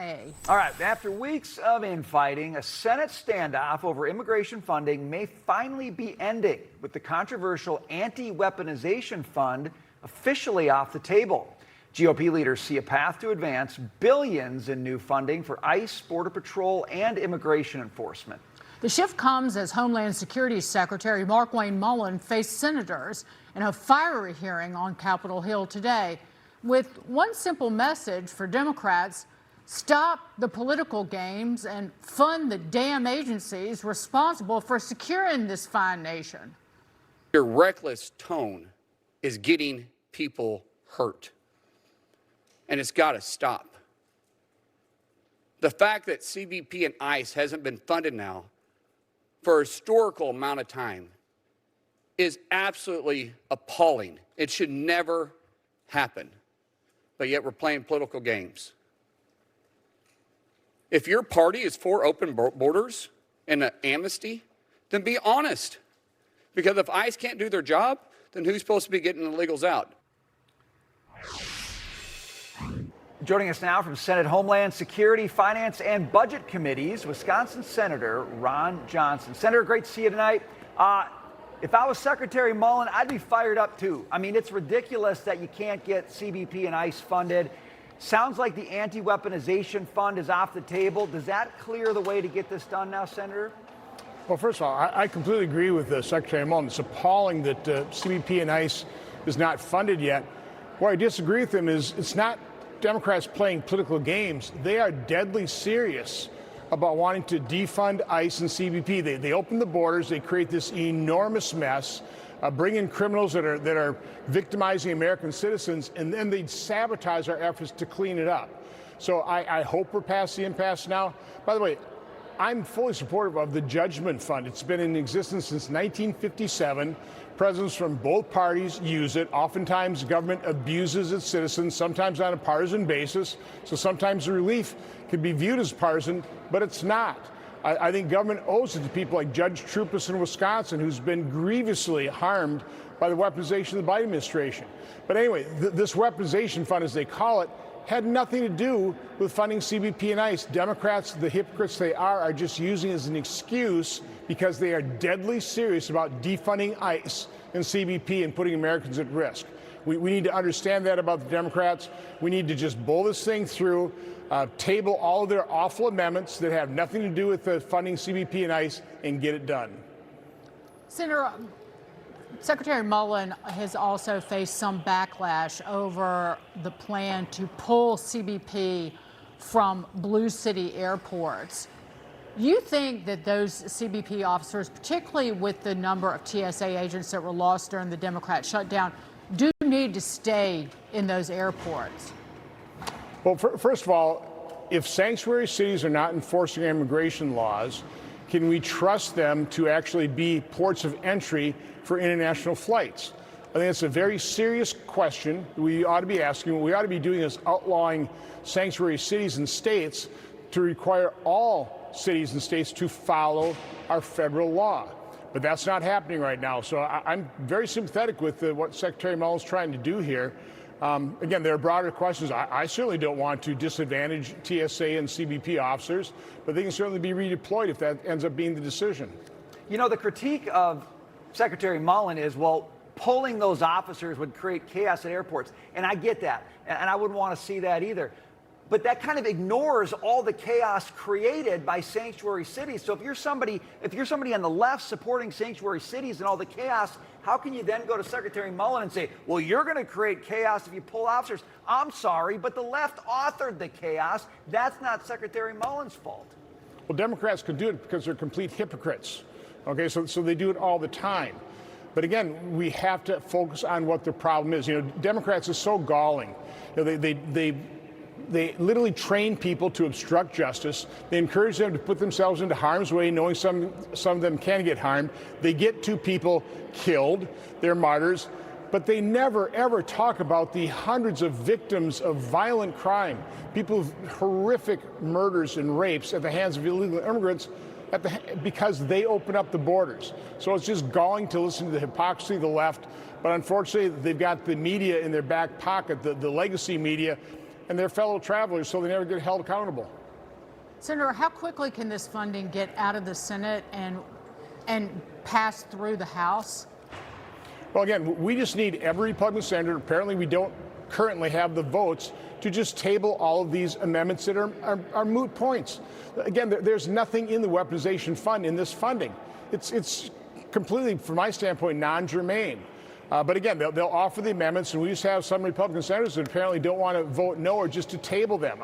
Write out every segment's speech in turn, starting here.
A. All right, after weeks of infighting, a Senate standoff over immigration funding may finally be ending, with the controversial anti-weaponization fund officially off the table. GOP leaders see a path to advance billions in new funding for ICE, Border Patrol, and immigration enforcement. The shift comes as Homeland Security Secretary Markwayne Mullin faced senators in a fiery hearing on Capitol Hill today, with one simple message for Democrats: stop the political games and fund the damn agencies responsible for securing this fine nation. Your reckless tone is getting people hurt, and it's got to stop. The fact that CBP and ICE hasn't been funded now for a historical amount of time is absolutely appalling. It should never happen, but yet we're playing political games. If your party is for open borders and an amnesty, then be honest. Because if ICE can't do their job, then who's supposed to be getting the illegals out? Joining us now from Senate Homeland Security, Finance, and Budget Committees, Wisconsin Senator Ron Johnson. Senator, great to see you tonight. If I was Secretary Mullin, I'd be fired up too. I mean, it's ridiculous that you can't get CBP and ICE funded. Sounds like the anti-weaponization fund is off the table. Does that clear the way to get this done now, Senator? Well, first of all, I completely agree with Secretary Mullin. It's appalling that CBP and ICE is not funded yet. Where I disagree with him is it's not Democrats playing political games. They are deadly serious about wanting to defund ICE and CBP. They open the borders, they create this enormous mess, bring in criminals that are victimizing American citizens, and then they sabotage our efforts to clean it up. So I hope we're past the impasse now. By the way, I'm fully supportive of the Judgment Fund. It's been in existence since 1957. Presidents from both parties use it. Oftentimes, government abuses its citizens, sometimes on a partisan basis. So sometimes the relief can be viewed as partisan, but it's not. I think government owes it to people like Judge Trupus in Wisconsin, who's been grievously harmed by the weaponization of the Biden administration. But anyway, this weaponization fund, as they call it, had nothing to do with funding CBP and ICE. Democrats, the hypocrites they are just using it as an excuse because they are deadly serious about defunding ICE and CBP and putting Americans at risk. We need to understand that about the Democrats. We need to just blow this thing through, table all of their awful amendments that have nothing to do with funding CBP and ICE, and get it done. Senator, Secretary Mullin has also faced some backlash over the plan to pull CBP from blue city airports. You think that those CBP officers, particularly with the number of TSA agents that were lost during the Democrat shutdown, do need to stay in those airports? Well, first of all, if sanctuary cities are not enforcing immigration laws, can we trust them to actually be ports of entry for international flights? I think it's a very serious question we ought to be asking. What we ought to be doing is outlawing sanctuary cities and states to require all cities and states to follow our federal law. But that's not happening right now. So I'm very sympathetic with what Secretary Mullin's trying to do here. Again, there are broader questions. I certainly don't want to disadvantage TSA and CBP officers, but they can certainly be redeployed if that ends up being the decision. You know, the critique of Secretary Mullin is, well, pulling those officers would create chaos at airports. And I get that. And I wouldn't want to see that either. But that kind of ignores all the chaos created by sanctuary cities. So if you're somebody on the left supporting sanctuary cities and all the chaos, how can you then go to Secretary Mullin and say, well, you're going to create chaos if you pull officers? I'm sorry, but the left authored the chaos. That's not Secretary Mullin's fault. Well, Democrats could do it because they're complete hypocrites. Okay, so they do it all the time. But again, we have to focus on what the problem is. You know, Democrats are so galling. You know, they literally train people to obstruct justice. They encourage them to put themselves into harm's way, knowing some of them can get harmed. They get two people killed. They're martyrs. But they never, ever talk about the hundreds of victims of violent crime, people with horrific murders and rapes at the hands of illegal immigrants because they open up the borders. So it's just galling to listen to the hypocrisy of the left. But unfortunately, they've got the media in their back pocket, the legacy media. and their fellow travelers so they never get held accountable. Senator, how quickly can this funding get out of the Senate and pass through the House? Well, again, we just need every Republican senator. Apparently, we don't currently have the votes to just table all of these amendments that are moot points. Again, there's nothing in the weaponization fund in this funding. It's completely, from my standpoint, non-germane. But again, they'll offer the amendments, and we just have some Republican senators that apparently don't want to vote no or just to table them.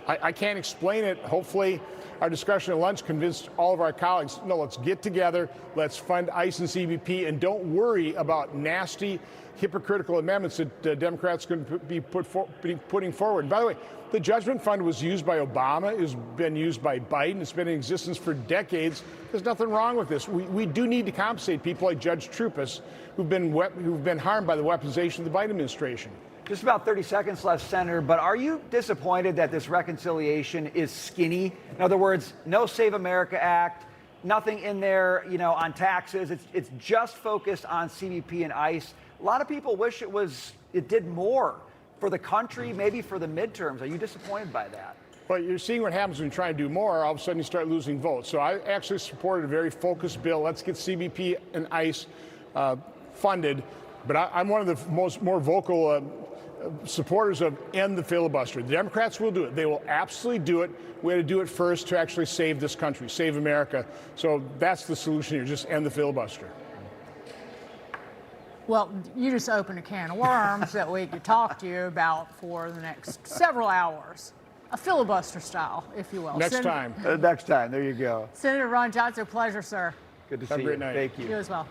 I can't explain it. Hopefully, our discussion at lunch convinced all of our colleagues, no, let's get together, let's fund ICE and CBP, and don't worry about nasty, hypocritical amendments that Democrats could be putting forward. And by the way, the judgment fund was used by Obama, it's been used by Biden, it's been in existence for decades. There's nothing wrong with this. We do need to compensate people like Judge Troupas who've been harmed by the weaponization of the Biden administration. Just about 30 seconds left, Senator, but are you disappointed that this reconciliation is skinny? In other words, no Save America Act, nothing in there, on taxes. It's just focused on CBP and ICE. A lot of people wish it did more for the country, maybe for the midterms. Are you disappointed by that? Well, you're seeing what happens when you try and do more. All of a sudden, you start losing votes. So I actually supported a very focused bill. Let's get CBP and ICE funded. But I'm one of the more vocal supporters of end the filibuster. The Democrats will do it. They will absolutely do it. We had to do it first to actually save this country, save America. So that's the solution here, just end the filibuster. Well, you just opened a can of worms that we could talk to you about for the next several hours. A filibuster style, if you will. Next time. Next time. There you go. Senator Ron Johnson, pleasure, sir. Good to Have see a great you. night. Thank you. You as well.